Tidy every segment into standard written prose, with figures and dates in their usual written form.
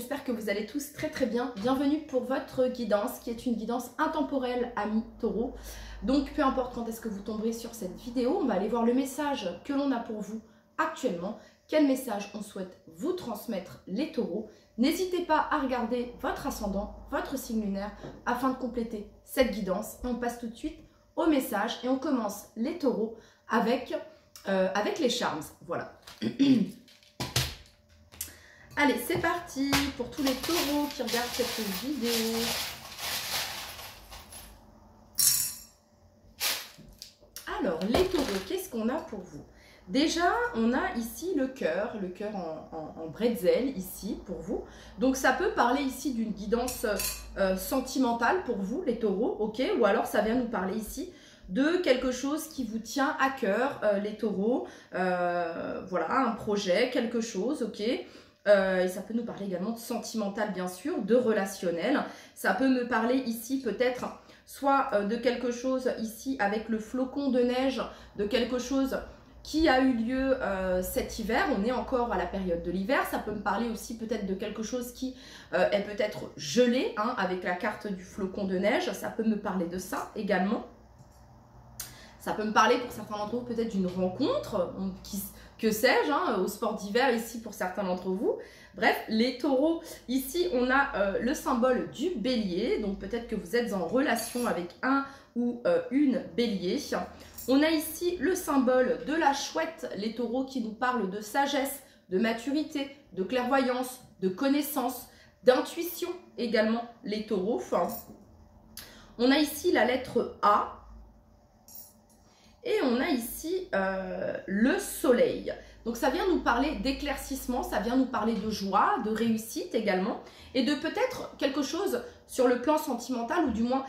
j'espère que vous allez tous très très bien. Bienvenue pour votre guidance qui est une guidance intemporelle, amis taureaux. Donc peu importe quand est-ce que vous tomberez sur cette vidéo, on va aller voir le message que l'on a pour vous actuellement. Quel message on souhaite vous transmettre les taureaux. N'hésitez pas à regarder votre ascendant, votre signe lunaire afin de compléter cette guidance. Et on passe tout de suite au message et on commence les taureaux avec les charms. Voilà. Allez, c'est parti pour tous les taureaux qui regardent cette vidéo. Alors, les taureaux, qu'est-ce qu'on a pour vous? Déjà, on a ici le cœur en bretzel ici pour vous. Donc, ça peut parler ici d'une guidance sentimentale pour vous, les taureaux, ok? Ou alors, ça vient nous parler ici de quelque chose qui vous tient à cœur, les taureaux. Voilà, un projet, quelque chose, ok? Et ça peut nous parler également de sentimental, bien sûr, de relationnel. Ça peut me parler ici peut-être soit de quelque chose ici avec le flocon de neige, de quelque chose qui a eu lieu cet hiver. On est encore à la période de l'hiver. Ça peut me parler aussi peut-être de quelque chose qui est peut-être gelé, hein, avec la carte du flocon de neige. Ça peut me parler de ça également. Ça peut me parler pour certains d'entre vous peut-être d'une rencontre, que sais-je, hein, au sport d'hiver ici pour certains d'entre vous. Bref, les taureaux, ici on a le symbole du bélier, donc peut-être que vous êtes en relation avec un ou une bélier. On a ici le symbole de la chouette, les taureaux qui nous parlent de sagesse, de maturité, de clairvoyance, de connaissance, d'intuition également, les taureaux. On a ici la lettre A. Et on a ici le soleil. Donc ça vient nous parler d'éclaircissement, ça vient nous parler de joie, de réussite également. Et de peut-être quelque chose sur le plan sentimental ou du moins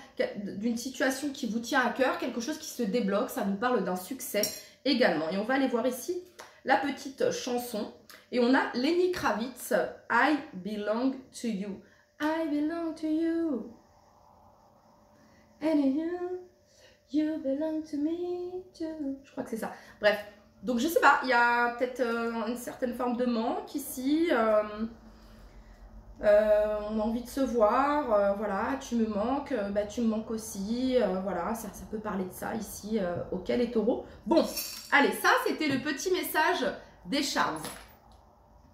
d'une situation qui vous tient à cœur, quelque chose qui se débloque, ça nous parle d'un succès également. Et on va aller voir ici la petite chanson. Et on a Lenny Kravitz, I belong to you. I belong to you. And you. You belong to me too. Je crois que c'est ça. Bref, donc je sais pas, il y a peut-être une certaine forme de manque ici. On a envie de se voir, voilà, tu me manques, bah, tu me manques aussi, voilà, ça peut parler de ça ici, ok les taureaux. Bon, allez, ça c'était le petit message des charms.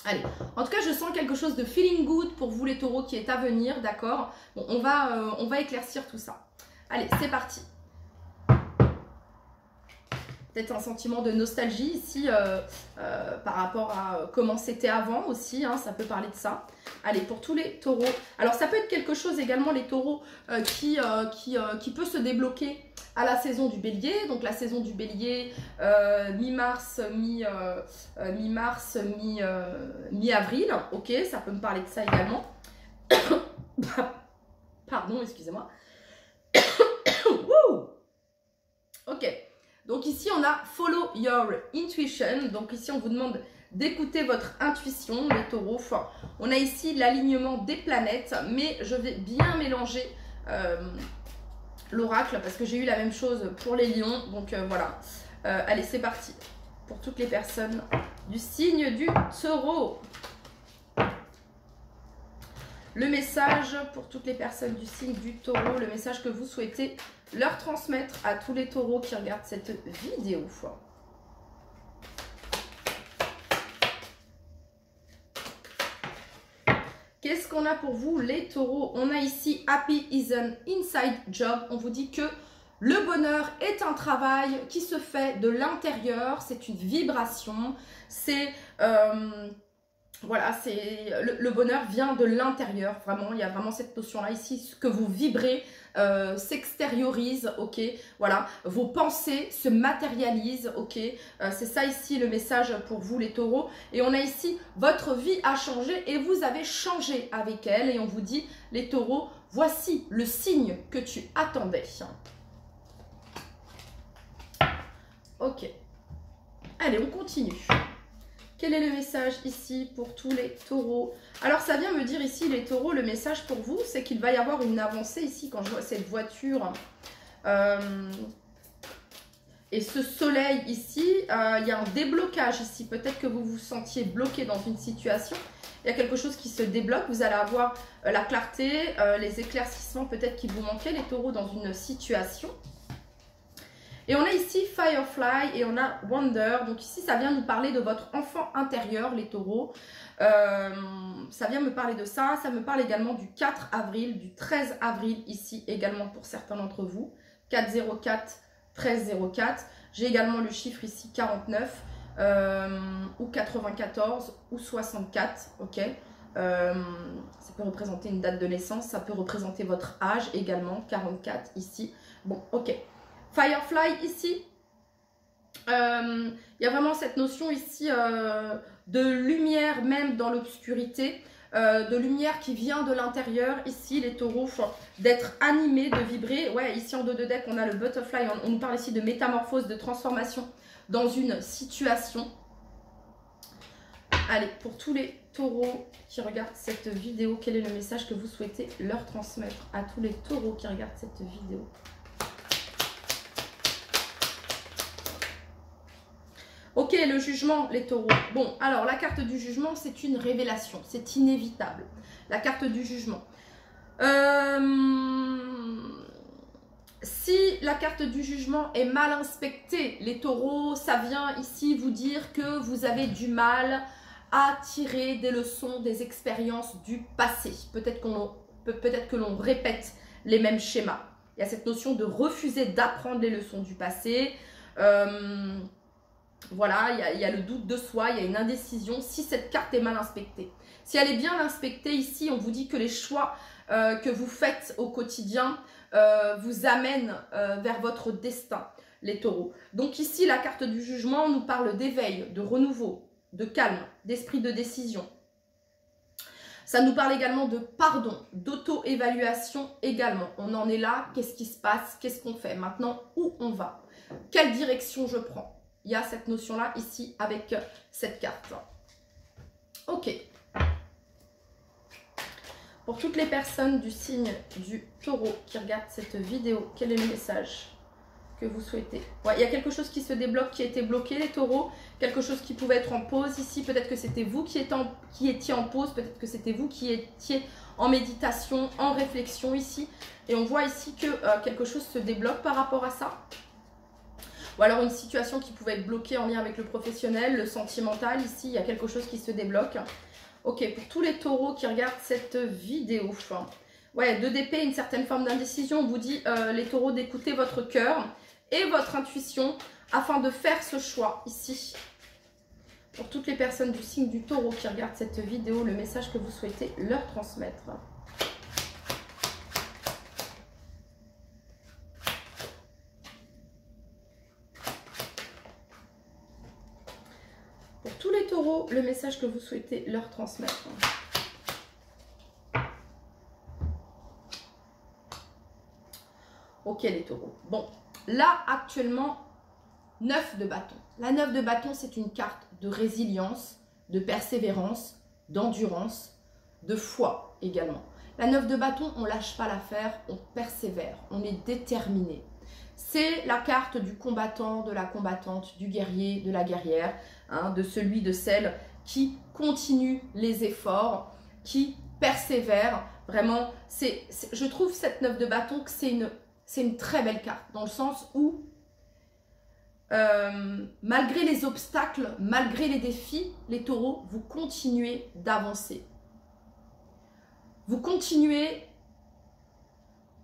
Allez, en tout cas je sens quelque chose de feeling good pour vous les taureaux qui est à venir, d'accord? Bon, on va éclaircir tout ça. Allez, c'est parti. Peut-être un sentiment de nostalgie ici par rapport à comment c'était avant aussi, hein, ça peut parler de ça. Allez, pour tous les taureaux. Alors ça peut être quelque chose également les taureaux qui peut se débloquer à la saison du bélier. Donc la saison du bélier, mi-mars, mi-avril. Ok, ça peut me parler de ça également. Pardon, excusez-moi. Ok. Donc ici, on a Follow Your Intuition. Donc ici, on vous demande d'écouter votre intuition, les taureaux. Enfin, on a ici l'alignement des planètes, mais je vais bien mélanger l'oracle parce que j'ai eu la même chose pour les lions. Donc voilà. Allez, c'est parti. Pour toutes les personnes du signe du taureau. Le message pour toutes les personnes du signe du taureau, le message que vous souhaitez leur transmettre à tous les taureaux qui regardent cette vidéo. Qu'est-ce qu'on a pour vous les taureaux? On a ici Happy is an inside job. On vous dit que le bonheur est un travail qui se fait de l'intérieur. C'est une vibration. C'est... voilà, c'est le bonheur vient de l'intérieur, vraiment, il y a vraiment cette notion-là ici, ce que vous vibrez s'extériorise, ok, voilà, vos pensées se matérialisent, ok, c'est ça ici le message pour vous les taureaux, et on a ici, votre vie a changé et vous avez changé avec elle, et on vous dit, les taureaux, voici le signe que tu attendais. Ok, allez, on continue. Quel est le message ici pour tous les taureaux? Alors, ça vient me dire ici, les taureaux, le message pour vous, c'est qu'il va y avoir une avancée ici, quand je vois cette voiture et ce soleil ici, il y a un déblocage ici. Peut-être que vous vous sentiez bloqué dans une situation Il y a quelque chose qui se débloque. Vous allez avoir la clarté, les éclaircissements peut-être qui vous manquaient, les taureaux, dans une situation. Et on a ici Firefly et on a Wonder. Donc ici, ça vient nous parler de votre enfant intérieur, les taureaux. Ça vient me parler de ça. Ça me parle également du 4 avril, du 13 avril ici également pour certains d'entre vous. 404, 1304. J'ai également le chiffre ici 49 ou 94 ou 64. Ok. Ça peut représenter une date de naissance. Ça peut représenter votre âge également. 44 ici. Bon, ok. Firefly ici, il y a vraiment cette notion ici de lumière même dans l'obscurité, de lumière qui vient de l'intérieur. Ici les taureaux, d'être animés, de vibrer. Ouais, ici en dos de deck on a le butterfly, on nous parle ici de métamorphose, de transformation dans une situation. Allez, pour tous les taureaux qui regardent cette vidéo, quel est le message que vous souhaitez leur transmettre à tous les taureaux qui regardent cette vidéo? Ok, le jugement, les taureaux. Bon, alors la carte du jugement, c'est une révélation. C'est inévitable. La carte du jugement. Si la carte du jugement est mal inspectée, les taureaux, ça vient ici vous dire que vous avez du mal à tirer des leçons, des expériences du passé. Peut-être que l'on répète les mêmes schémas. Il y a cette notion de refuser d'apprendre les leçons du passé. Voilà, il y a le doute de soi, il y a une indécision si cette carte est mal inspectée. Si elle est bien inspectée, ici, on vous dit que les choix que vous faites au quotidien vous amènent vers votre destin, les taureaux. Donc ici, la carte du jugement nous parle d'éveil, de renouveau, de calme, d'esprit de décision. Ça nous parle également de pardon, d'auto-évaluation également. On en est là, qu'est-ce qui se passe, qu'est-ce qu'on fait maintenant, où on va, quelle direction je prends. Il y a cette notion-là ici avec cette carte. Ok. Pour toutes les personnes du signe du taureau qui regardent cette vidéo, quel est le message que vous souhaitez? Ouais, il y a quelque chose qui se débloque, qui a été bloqué, les taureaux. Quelque chose qui pouvait être en pause ici. Peut-être que c'était vous qui étiez en pause. Peut-être que c'était vous qui étiez en méditation, en réflexion ici. Et on voit ici que quelque chose se débloque par rapport à ça. Ou alors une situation qui pouvait être bloquée en lien avec le professionnel, le sentimental. Ici, il y a quelque chose qui se débloque. Ok, pour tous les taureaux qui regardent cette vidéo. Ouais, 2 d'épée, une certaine forme d'indécision. On vous dit, les taureaux, d'écouter votre cœur et votre intuition afin de faire ce choix ici. Pour toutes les personnes du signe du taureau qui regardent cette vidéo, le message que vous souhaitez leur transmettre. Pour tous les taureaux, le message que vous souhaitez leur transmettre. Ok les taureaux. Bon, là actuellement, 9 de bâton. La 9 de bâton, c'est une carte de résilience, de persévérance, d'endurance, de foi également. La 9 de bâton, on ne lâche pas l'affaire, on persévère, on est déterminé. C'est la carte du combattant, de la combattante, du guerrier, de la guerrière, hein, de celui, de celle qui continue les efforts, qui persévère. Vraiment, je trouve cette 9 de bâton que c'est une très belle carte, dans le sens où malgré les obstacles, malgré les défis, les taureaux, vous continuez d'avancer. Vous continuez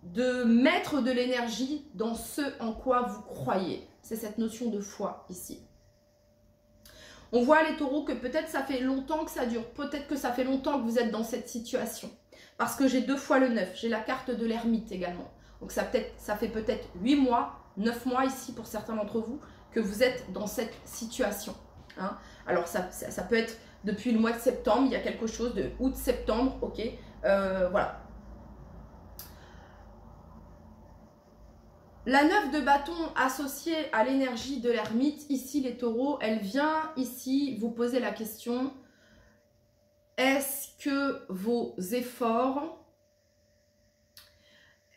de mettre de l'énergie dans ce en quoi vous croyez. C'est cette notion de foi ici. On voit les taureaux que peut-être ça fait longtemps que ça dure. Peut-être que ça fait longtemps que vous êtes dans cette situation. Parce que j'ai 2 fois le 9. J'ai la carte de l'ermite également. Donc ça fait peut-être 8 mois, 9 mois ici pour certains d'entre vous que vous êtes dans cette situation. Hein. Alors ça peut être depuis le mois de septembre. Il y a quelque chose de août-septembre. Ok, voilà. La 9 de bâton associée à l'énergie de l'ermite, ici les taureaux, elle vient ici vous poser la question, est-ce que vos efforts,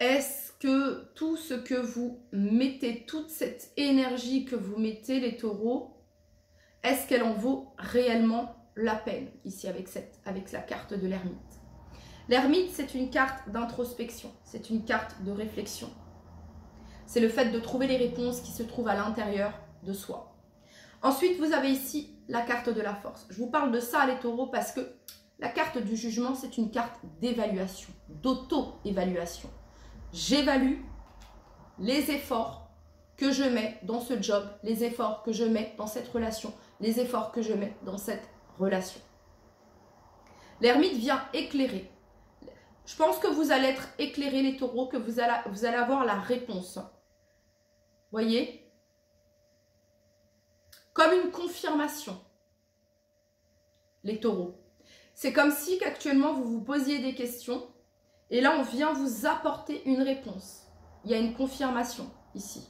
est-ce que tout ce que vous mettez, toute cette énergie que vous mettez les taureaux, est-ce qu'elle en vaut réellement la peine ici avec la carte de l'ermite. L'ermite, c'est une carte d'introspection, c'est une carte de réflexion. C'est le fait de trouver les réponses qui se trouvent à l'intérieur de soi. Ensuite, vous avez ici la carte de la force. Je vous parle de ça, les taureaux, parce que la carte du jugement, c'est une carte d'évaluation, d'auto-évaluation. J'évalue les efforts que je mets dans ce job, les efforts que je mets dans cette relation, les efforts que je mets dans cette relation. L'ermite vient éclairer. Je pense que vous allez être éclairés, les taureaux, que vous allez avoir la réponse. Voyez? Comme une confirmation, les taureaux. C'est comme si actuellement vous vous posiez des questions et là on vient vous apporter une réponse. Il y a une confirmation ici.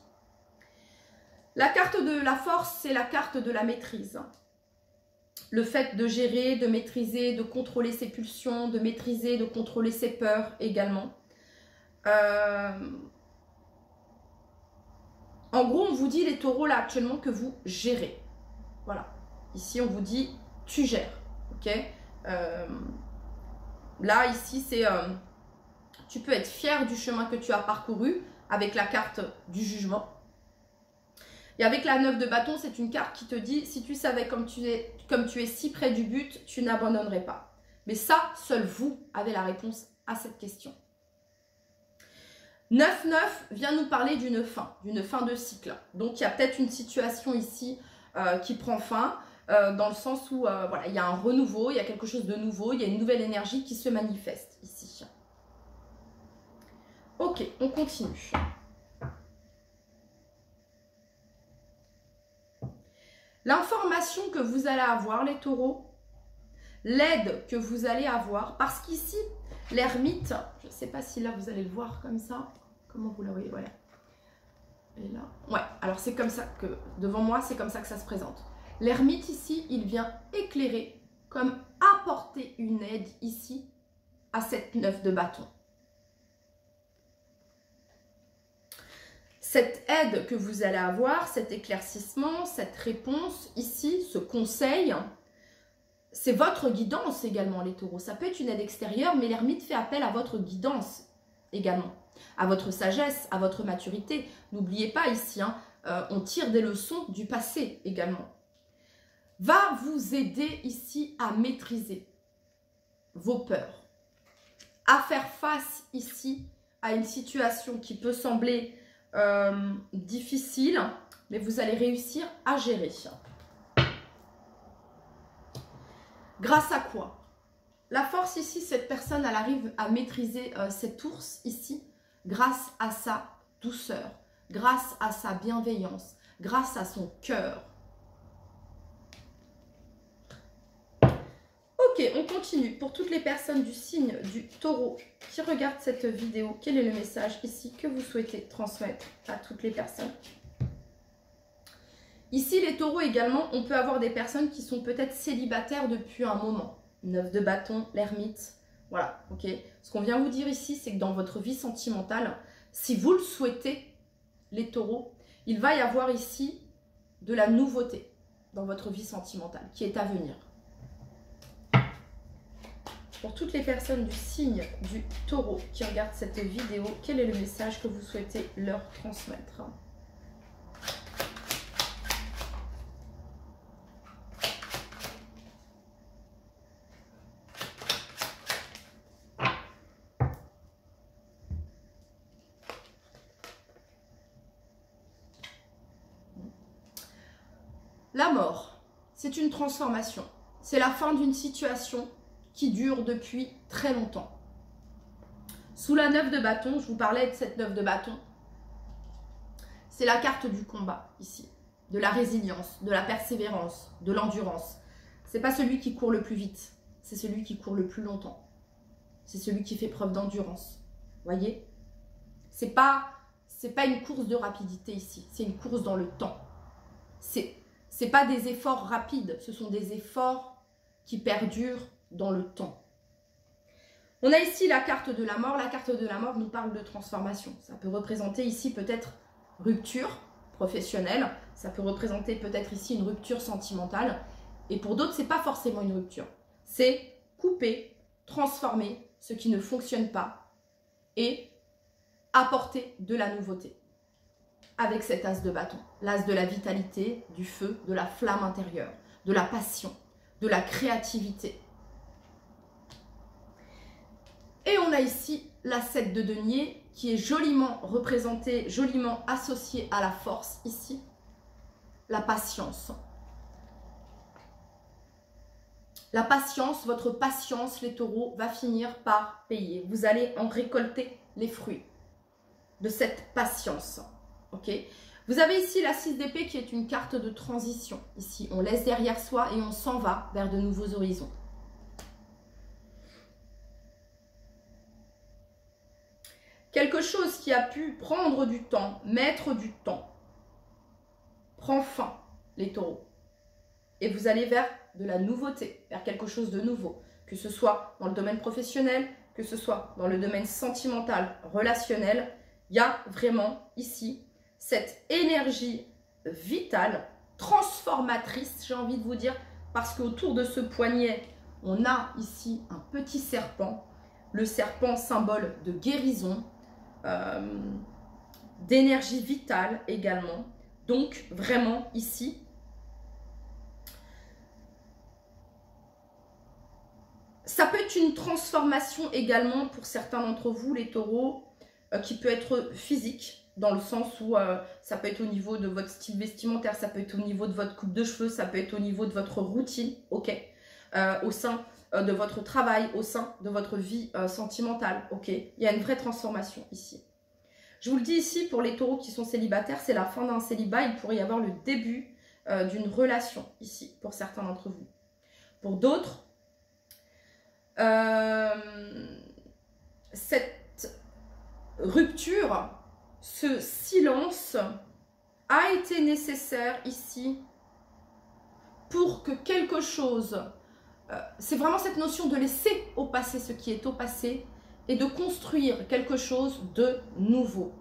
La carte de la force, c'est la carte de la maîtrise. Le fait de gérer, de maîtriser, de contrôler ses pulsions, de maîtriser, de contrôler ses peurs également. En gros, on vous dit, les taureaux, là, actuellement, que vous gérez. Voilà. Ici, on vous dit, tu gères. Ok. Là, ici, c'est... tu peux être fier du chemin que tu as parcouru avec la carte du jugement. Et avec la 9 de bâton, c'est une carte qui te dit, si tu savais comme tu es si près du but, tu n'abandonnerais pas. Mais ça, seul vous avez la réponse à cette question. 9-9 vient nous parler d'une fin de cycle. Donc, il y a peut-être une situation ici qui prend fin, dans le sens où voilà, il y a un renouveau, il y a quelque chose de nouveau, il y a une nouvelle énergie qui se manifeste ici. Ok, on continue. L'information que vous allez avoir, les taureaux, l'aide que vous allez avoir, parce qu'ici, l'ermite, je ne sais pas si là vous allez le voir comme ça, comment vous le voyez, voilà. Et là, ouais, alors c'est comme ça que, devant moi, c'est comme ça que ça se présente. L'ermite ici, il vient éclairer, comme apporter une aide ici, à cette 9 de bâton. Cette aide que vous allez avoir, cet éclaircissement, cette réponse ici, ce conseil, c'est votre guidance également, les taureaux. Ça peut être une aide extérieure, mais l'ermite fait appel à votre guidance également, à votre sagesse, à votre maturité. N'oubliez pas ici, hein, on tire des leçons du passé également. Va vous aider ici à maîtriser vos peurs, à faire face ici à une situation qui peut sembler difficile, mais vous allez réussir à gérer. Grâce à quoi? La force ici, cette personne, elle arrive à maîtriser cet ours ici grâce à sa douceur, grâce à sa bienveillance, grâce à son cœur. Ok, on continue. Pour toutes les personnes du signe du taureau qui regardent cette vidéo, quel est le message ici que vous souhaitez transmettre à toutes les personnes? Ici, les taureaux également, on peut avoir des personnes qui sont peut-être célibataires depuis un moment. 9 de bâton, l'ermite, voilà, ok. Ce qu'on vient vous dire ici, c'est que dans votre vie sentimentale, si vous le souhaitez, les taureaux, il va y avoir ici de la nouveauté dans votre vie sentimentale qui est à venir. Pour toutes les personnes du signe du taureau qui regardent cette vidéo, quel est le message que vous souhaitez leur transmettre? La mort, c'est une transformation. C'est la fin d'une situation qui dure depuis très longtemps. Sous la 9 de bâton, je vous parlais de cette 9 de bâton, c'est la carte du combat ici, de la résilience, de la persévérance, de l'endurance. C'est pas celui qui court le plus vite, c'est celui qui court le plus longtemps. C'est celui qui fait preuve d'endurance. Voyez? C'est pas une course de rapidité ici, c'est une course dans le temps. C'est pas des efforts rapides, ce sont des efforts qui perdurent dans le temps. On a ici la carte de la mort. La carte de la mort nous parle de transformation. Ça peut représenter ici peut-être rupture professionnelle. Ça peut représenter peut-être ici une rupture sentimentale. Et pour d'autres, ce n'est pas forcément une rupture. C'est couper, transformer ce qui ne fonctionne pas et apporter de la nouveauté. Avec cet as de bâton, l'as de la vitalité, du feu, de la flamme intérieure, de la passion, de la créativité. Et on a ici la 7 de denier qui est joliment représentée, joliment associée à la force ici, la patience. La patience, votre patience, les taureaux, va finir par payer. Vous allez en récolter les fruits de cette patience. Ok. Vous avez ici la 6 d'épée qui est une carte de transition. Ici, on laisse derrière soi et on s'en va vers de nouveaux horizons. Quelque chose qui a pu prendre du temps, mettre du temps, prend fin, les taureaux. Et vous allez vers de la nouveauté, vers quelque chose de nouveau. Que ce soit dans le domaine professionnel, que ce soit dans le domaine sentimental, relationnel. Il y a vraiment ici cette énergie vitale, transformatrice, j'ai envie de vous dire, parce qu'autour de ce poignet, on a ici un petit serpent. Le serpent, symbole de guérison, d'énergie vitale également. Donc, vraiment, ici, ça peut être une transformation également pour certains d'entre vous, les taureaux, qui peut être physique, dans le sens où ça peut être au niveau de votre style vestimentaire, ça peut être au niveau de votre coupe de cheveux, ça peut être au niveau de votre routine, ok, au sein de votre travail, au sein de votre vie sentimentale, ok. Il y a une vraie transformation ici. Je vous le dis ici, pour les taureaux qui sont célibataires, c'est la fin d'un célibat, il pourrait y avoir le début d'une relation ici, pour certains d'entre vous. Pour d'autres, cette rupture, ce silence a été nécessaire ici pour que quelque chose, c'est vraiment cette notion de laisser au passé ce qui est au passé et de construire quelque chose de nouveau.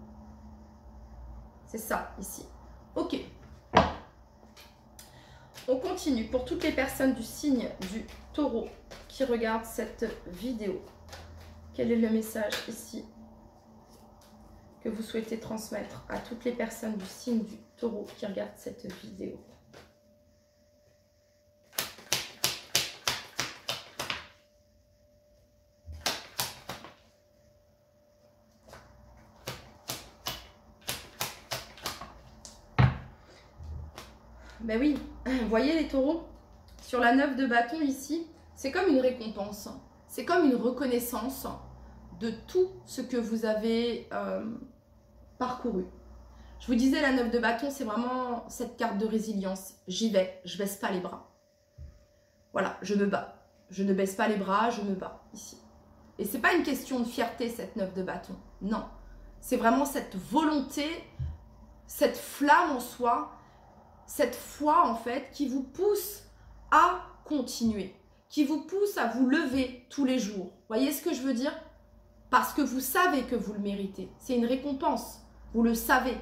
C'est ça ici. Ok. On continue pour toutes les personnes du signe du taureau qui regardent cette vidéo. Quel est le message ici que vous souhaitez transmettre à toutes les personnes du signe du taureau qui regardent cette vidéo? Ben oui, vous voyez les taureaux, sur la 9 de bâton ici, c'est comme une récompense, c'est comme une reconnaissance de tout ce que vous avez parcouru. Je vous disais, la 9 de bâton, c'est vraiment cette carte de résilience. J'y vais, je baisse pas les bras. Voilà, je me bats. Je ne baisse pas les bras, je me bats ici. Et c'est pas une question de fierté, cette 9 de bâton. Non, c'est vraiment cette volonté, cette flamme en soi, cette foi en fait qui vous pousse à continuer, qui vous pousse à vous lever tous les jours. Voyez ce que je veux dire? Parce que vous savez que vous le méritez. C'est une récompense, vous le savez.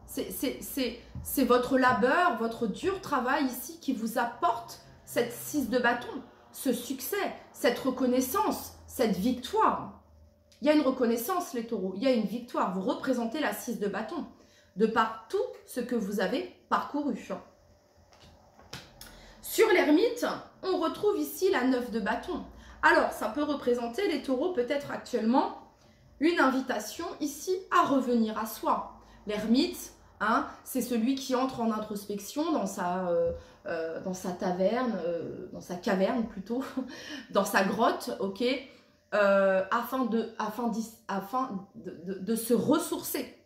C'est votre labeur, votre dur travail ici qui vous apporte cette 6 de bâton, ce succès, cette reconnaissance, cette victoire. Il y a une reconnaissance les taureaux, il y a une victoire. Vous représentez la 6 de bâton de par tout ce que vous avez parcouru. Sur l'ermite, on retrouve ici la 9 de bâton. Alors, ça peut représenter les taureaux peut-être actuellement une invitation ici à revenir à soi. L'ermite, hein, c'est celui qui entre en introspection dans sa taverne, dans sa caverne plutôt, dans sa grotte, ok, afin de se ressourcer.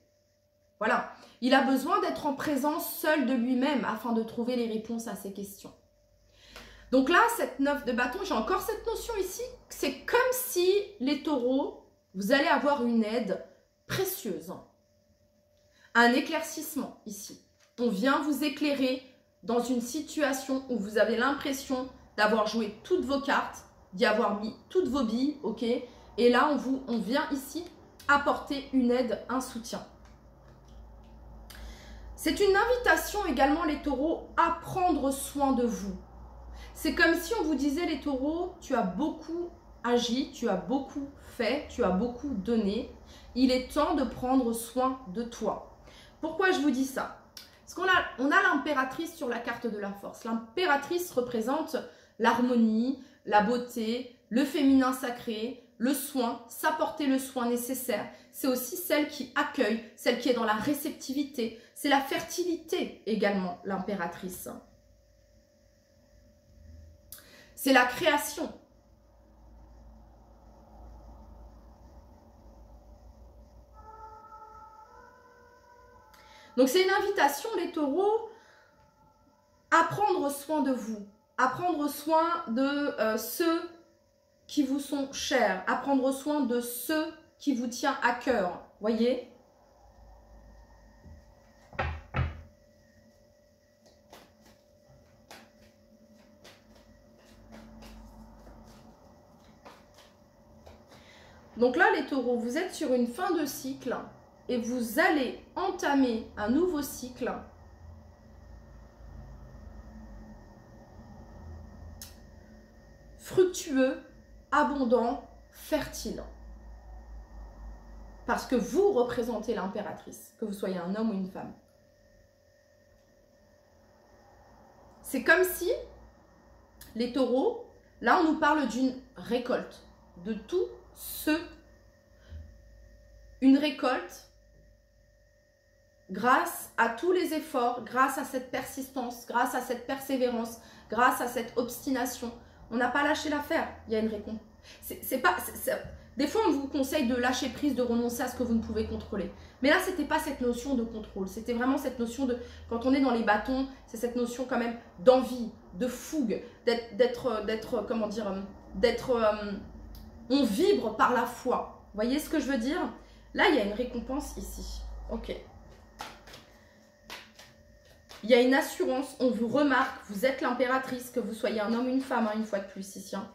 Voilà, il a besoin d'être en présence seul de lui-même afin de trouver les réponses à ses questions. Donc là, cette 9 de bâton, j'ai encore cette notion ici, c'est comme si les taureaux, vous allez avoir une aide précieuse, un éclaircissement ici. On vient vous éclairer dans une situation où vous avez l'impression d'avoir joué toutes vos cartes, d'y avoir mis toutes vos billes, ok? Et là, on vient ici apporter une aide, un soutien. C'est une invitation également, les taureaux, à prendre soin de vous. C'est comme si on vous disait, les taureaux, tu as beaucoup agi, tu as beaucoup fait, tu as beaucoup donné. Il est temps de prendre soin de toi. Pourquoi je vous dis ça? Parce qu'on a l'impératrice sur la carte de la force. L'impératrice représente l'harmonie, la beauté, le féminin sacré, le soin, s'apporter le soin nécessaire. C'est aussi celle qui accueille, celle qui est dans la réceptivité. C'est la fertilité également, l'impératrice. C'est la création. Donc c'est une invitation, les taureaux, à prendre soin de vous, à prendre soin de ceux qui vous sont chers, à prendre soin de ceux qui vous tiennent à cœur, voyez? Donc là, les taureaux, vous êtes sur une fin de cycle et vous allez entamer un nouveau cycle fructueux, abondant, fertile. Parce que vous représentez l'impératrice, que vous soyez un homme ou une femme. C'est comme si, les taureaux, là on nous parle d'une récolte, de tout une récolte grâce à tous les efforts, grâce à cette persistance, grâce à cette persévérance, grâce à cette obstination. On n'a pas lâché l'affaire, il y a une récompense. Des fois, on vous conseille de lâcher prise, de renoncer à ce que vous ne pouvez contrôler. Mais là, ce n'était pas cette notion de contrôle. C'était vraiment cette notion de, quand on est dans les bâtons, c'est cette notion quand même d'envie, de fougue, comment dire, on vibre par la foi. Vous voyez ce que je veux dire? Là, il y a une récompense ici. Ok. Il y a une assurance, on vous remarque, vous êtes l'impératrice, que vous soyez un homme ou une femme, hein, une fois de plus ici. Hein.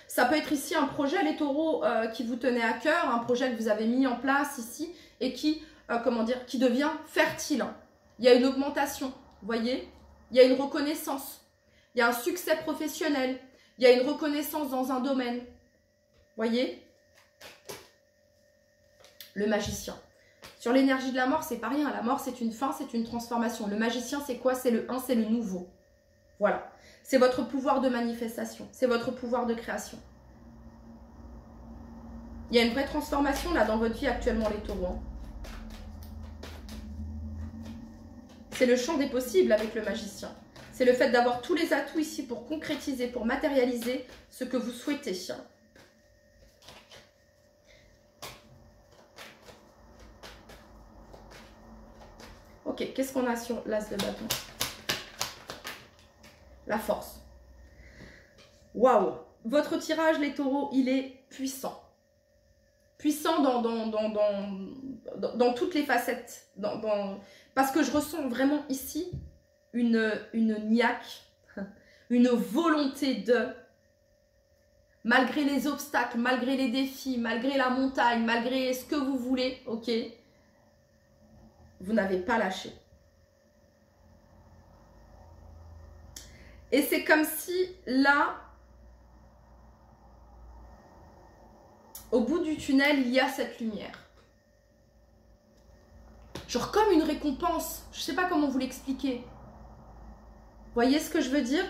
Ça peut être ici un projet, les taureaux, qui vous tenait à cœur, un projet que vous avez mis en place ici et qui, qui devient fertile. Il y a une augmentation, vous voyez? Il y a une reconnaissance, il y a un succès professionnel, il y a une reconnaissance dans un domaine. Voyez? Le magicien. Sur l'énergie de la mort, c'est pas rien. La mort, c'est une fin, c'est une transformation. Le magicien, c'est quoi? C'est le 1, c'est le nouveau. Voilà. C'est votre pouvoir de manifestation. C'est votre pouvoir de création. Il y a une vraie transformation là dans votre vie actuellement, les taureaux. Hein. C'est le champ des possibles avec le magicien. C'est le fait d'avoir tous les atouts ici pour concrétiser, pour matérialiser ce que vous souhaitez. Ok, qu'est-ce qu'on a sur l'as de bâton? La force. Waouh! Votre tirage, les taureaux, il est puissant. Puissant dans toutes les facettes. Parce que je ressens vraiment ici une niaque, une volonté de, malgré les obstacles, malgré les défis, malgré la montagne, malgré ce que vous voulez, ok? Vous n'avez pas lâché. Et c'est comme si là, au bout du tunnel, il y a cette lumière. Genre comme une récompense. Je ne sais pas comment vous l'expliquer. Voyez ce que je veux dire?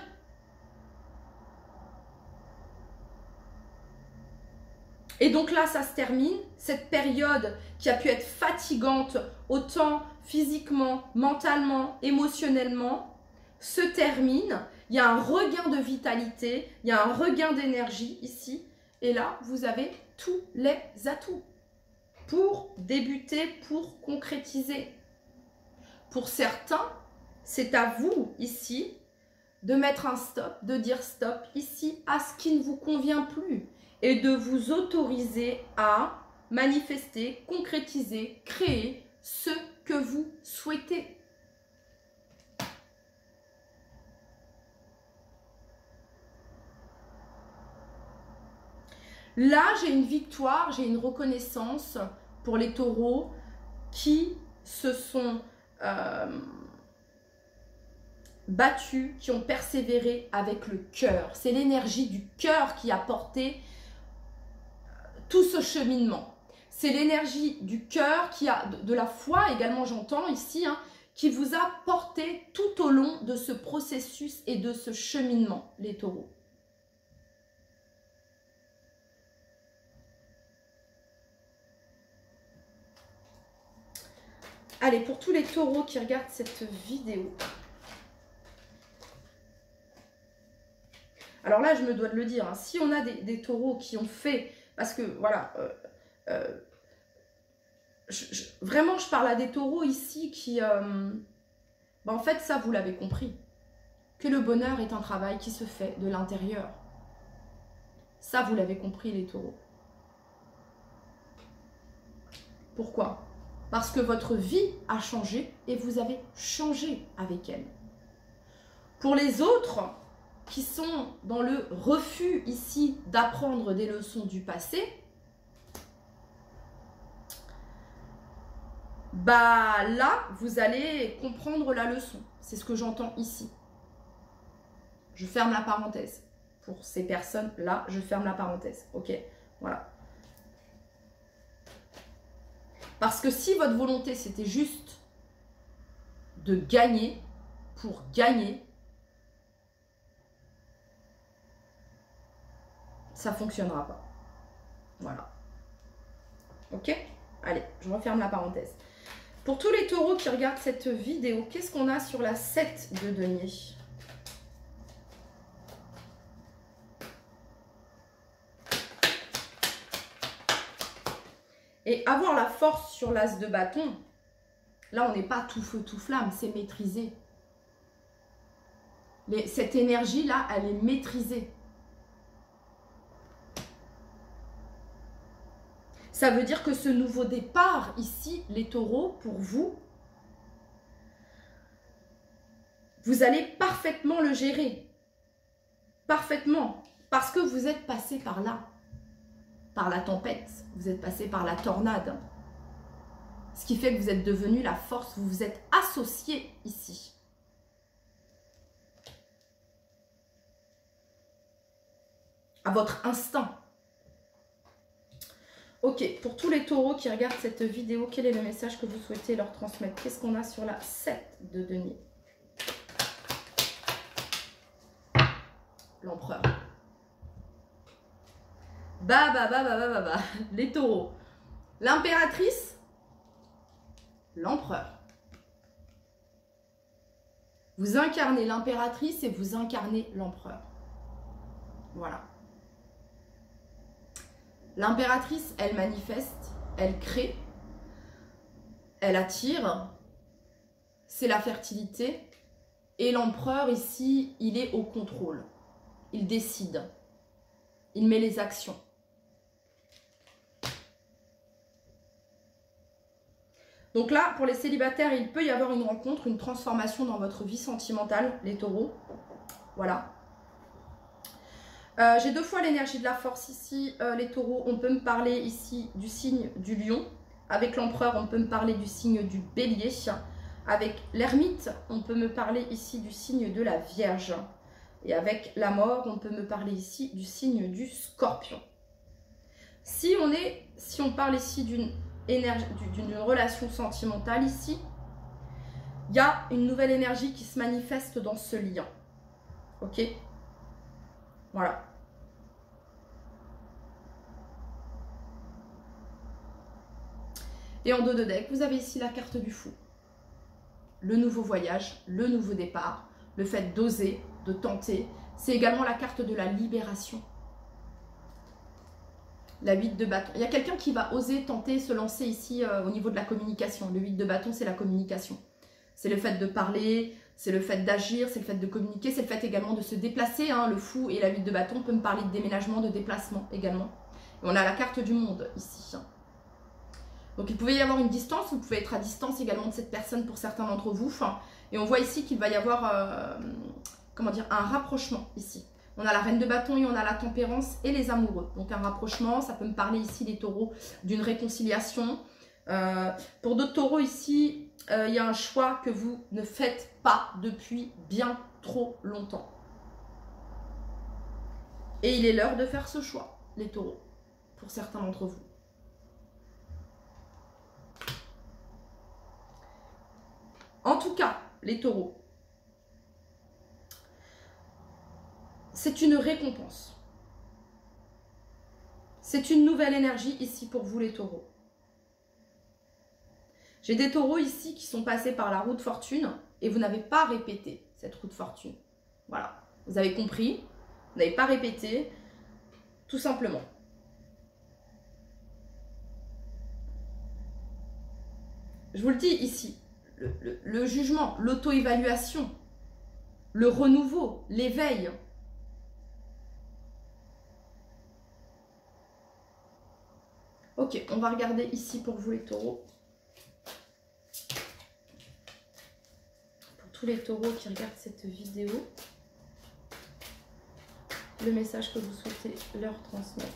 Et donc là, ça se termine. Cette période qui a pu être fatigante, autant physiquement, mentalement, émotionnellement, se termine. Il y a un regain de vitalité, il y a un regain d'énergie ici. Et là, vous avez tous les atouts pour débuter, pour concrétiser. Pour certains, c'est à vous ici de mettre un stop, de dire stop ici à ce qui ne vous convient plus. Et de vous autoriser à manifester, concrétiser, créer ce que vous souhaitez. Là, j'ai une victoire, j'ai une reconnaissance pour les taureaux qui se sont battu, qui ont persévéré avec le cœur. C'est l'énergie du cœur qui a porté tout ce cheminement. C'est l'énergie du cœur, qui a de la foi également, j'entends ici, hein, qui vous a porté tout au long de ce processus et de ce cheminement, les taureaux. Allez, pour tous les taureaux qui regardent cette vidéo. Alors là, je me dois de le dire, hein, si on a des taureaux qui ont fait, parce que voilà, vraiment je parle à des taureaux ici qui, en fait ça vous l'avez compris, que le bonheur est un travail qui se fait de l'intérieur. Ça vous l'avez compris les taureaux. Pourquoi ? Parce que votre vie a changé et vous avez changé avec elle. Pour les autres qui sont dans le refus ici d'apprendre des leçons du passé, bah là, vous allez comprendre la leçon. C'est ce que j'entends ici. Je ferme la parenthèse. Pour ces personnes-là, je ferme la parenthèse. Ok, voilà. Parce que si votre volonté, c'était juste de gagner pour gagner, ça ne fonctionnera pas. Voilà. Ok? Allez, je referme la parenthèse. Pour tous les taureaux qui regardent cette vidéo, qu'est-ce qu'on a sur la 7 de denier? Et avoir la force sur l'as de bâton, là on n'est pas tout feu tout flamme, c'est maîtrisé. Cette énergie-là, elle est maîtrisée. Ça veut dire que ce nouveau départ ici, les taureaux, pour vous, vous allez parfaitement le gérer. Parfaitement. Parce que vous êtes passé par là. Par la tempête. Vous êtes passé par la tornade. Ce qui fait que vous êtes devenu la force. Vous vous êtes associé ici. À votre instinct. Ok, pour tous les taureaux qui regardent cette vidéo, quel est le message que vous souhaitez leur transmettre? Qu'est-ce qu'on a sur la 7 de denier? L'empereur. Les taureaux. L'impératrice. L'empereur. Vous incarnez l'impératrice et vous incarnez l'empereur. Voilà. L'impératrice, elle manifeste, elle crée, elle attire, c'est la fertilité. Et l'empereur ici, il est au contrôle. Il décide. Il met les actions. Donc là, pour les célibataires, il peut y avoir une rencontre, une transformation dans votre vie sentimentale, les taureaux. Voilà. J'ai 2 fois l'énergie de la force ici, les taureaux. On peut me parler ici du signe du lion. Avec l'empereur, on peut me parler du signe du bélier. Avec l'ermite, on peut me parler ici du signe de la vierge. Et avec la mort, on peut me parler ici du signe du scorpion. Si on parle ici d'une relation sentimentale ici, il y a une nouvelle énergie qui se manifeste dans ce lien. Ok? Voilà. Et en dos de deck, vous avez ici la carte du fou. Le nouveau voyage, le nouveau départ, le fait d'oser, de tenter. C'est également la carte de la libération. La 8 de bâton. Il y a quelqu'un qui va oser tenter, se lancer ici au niveau de la communication. Le 8 de bâton, c'est la communication. C'est le fait de parler, c'est le fait d'agir, c'est le fait de communiquer, c'est le fait également de se déplacer. Hein. Le fou et la 8 de bâton peut me parler de déménagement, de déplacement également. Et on a la carte du monde ici. Donc il pouvait y avoir une distance, vous pouvez être à distance également de cette personne pour certains d'entre vous. Et on voit ici qu'il va y avoir un rapprochement ici. On a la reine de bâton et on a la tempérance et les amoureux. Donc un rapprochement, ça peut me parler ici les taureaux d'une réconciliation. Pour d'autres taureaux ici, il y a un choix que vous ne faites pas depuis bien trop longtemps. Et il est l'heure de faire ce choix, les taureaux, pour certains d'entre vous. En tout cas, les taureaux, c'est une récompense. C'est une nouvelle énergie ici pour vous, les taureaux. J'ai des taureaux ici qui sont passés par la roue de fortune et vous n'avez pas répété cette roue de fortune. Voilà, vous avez compris, vous n'avez pas répété, tout simplement. Je vous le dis ici, le jugement, l'auto-évaluation, le renouveau, l'éveil. Ok, on va regarder ici pour vous les taureaux. Pour tous les taureaux qui regardent cette vidéo, le message que vous souhaitez leur transmettre.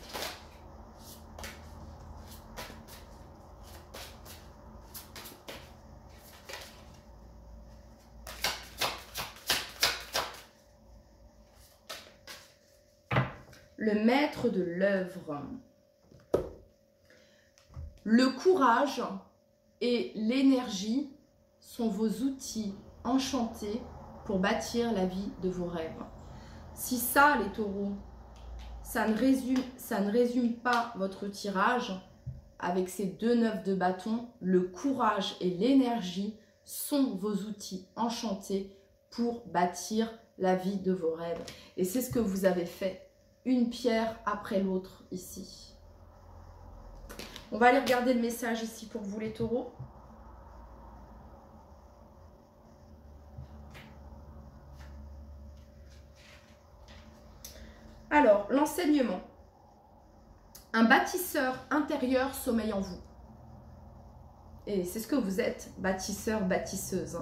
Le maître de l'œuvre. Le courage et l'énergie sont vos outils enchantés pour bâtir la vie de vos rêves. Si ça, les taureaux, ça ne résume pas votre tirage avec ces 2 9 de bâton, le courage et l'énergie sont vos outils enchantés pour bâtir la vie de vos rêves. Et c'est ce que vous avez fait, une pierre après l'autre ici. On va aller regarder le message ici pour vous les taureaux. Alors, l'enseignement. Un bâtisseur intérieur sommeille en vous. Et c'est ce que vous êtes, bâtisseur, bâtisseuse.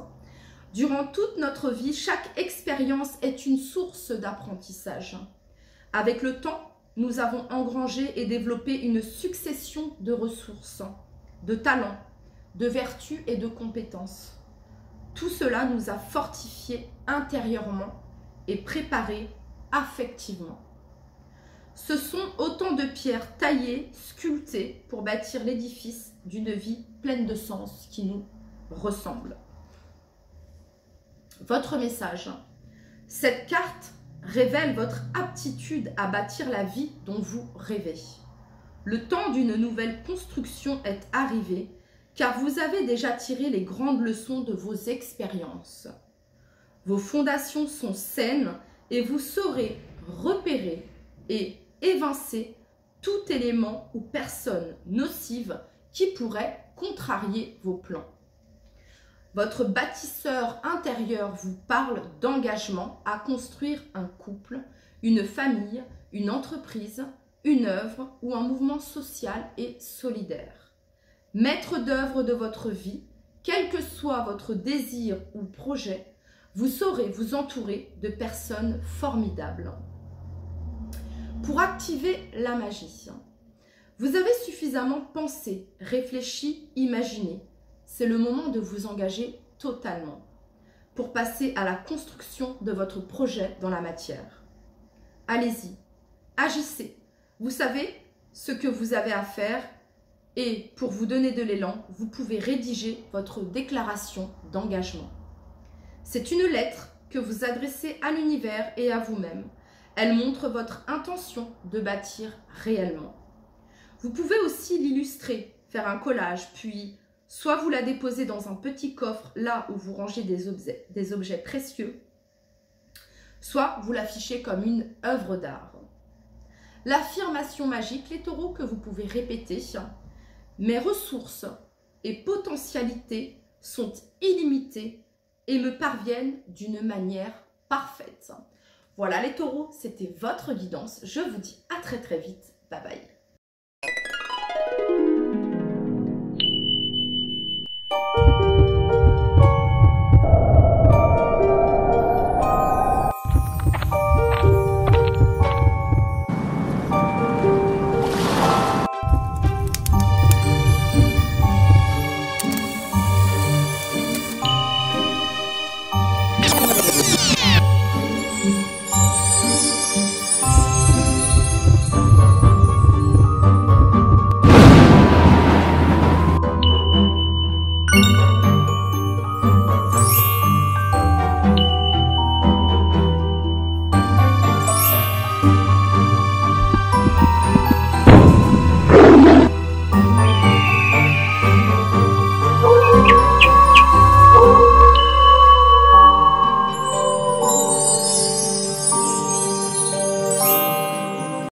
Durant toute notre vie, chaque expérience est une source d'apprentissage. Avec le temps, nous avons engrangé et développé une succession de ressources, de talents, de vertus et de compétences. Tout cela nous a fortifiés intérieurement et préparés affectivement. Ce sont autant de pierres taillées, sculptées pour bâtir l'édifice d'une vie pleine de sens qui nous ressemble. Votre message. Cette carte révèle votre aptitude à bâtir la vie dont vous rêvez. Le temps d'une nouvelle construction est arrivé, car vous avez déjà tiré les grandes leçons de vos expériences. Vos fondations sont saines et vous saurez repérer et évincer tout élément ou personne nocive qui pourrait contrarier vos plans. Votre bâtisseur intérieur vous parle d'engagement à construire un couple, une famille, une entreprise, une œuvre ou un mouvement social et solidaire. Maître d'œuvre de votre vie, quel que soit votre désir ou projet, vous saurez vous entourer de personnes formidables. Pour activer la magie, vous avez suffisamment pensé, réfléchi, imaginé. C'est le moment de vous engager totalement pour passer à la construction de votre projet dans la matière. Allez-y, agissez. Vous savez ce que vous avez à faire et pour vous donner de l'élan, vous pouvez rédiger votre déclaration d'engagement. C'est une lettre que vous adressez à l'univers et à vous-même. Elle montre votre intention de bâtir réellement. Vous pouvez aussi l'illustrer, faire un collage, puis soit vous la déposez dans un petit coffre, là où vous rangez des objets précieux, soit vous l'affichez comme une œuvre d'art. L'affirmation magique, les taureaux, que vous pouvez répéter, mes ressources et potentialités sont illimitées et me parviennent d'une manière parfaite. Voilà les taureaux, c'était votre guidance. Je vous dis à très très vite. Bye bye.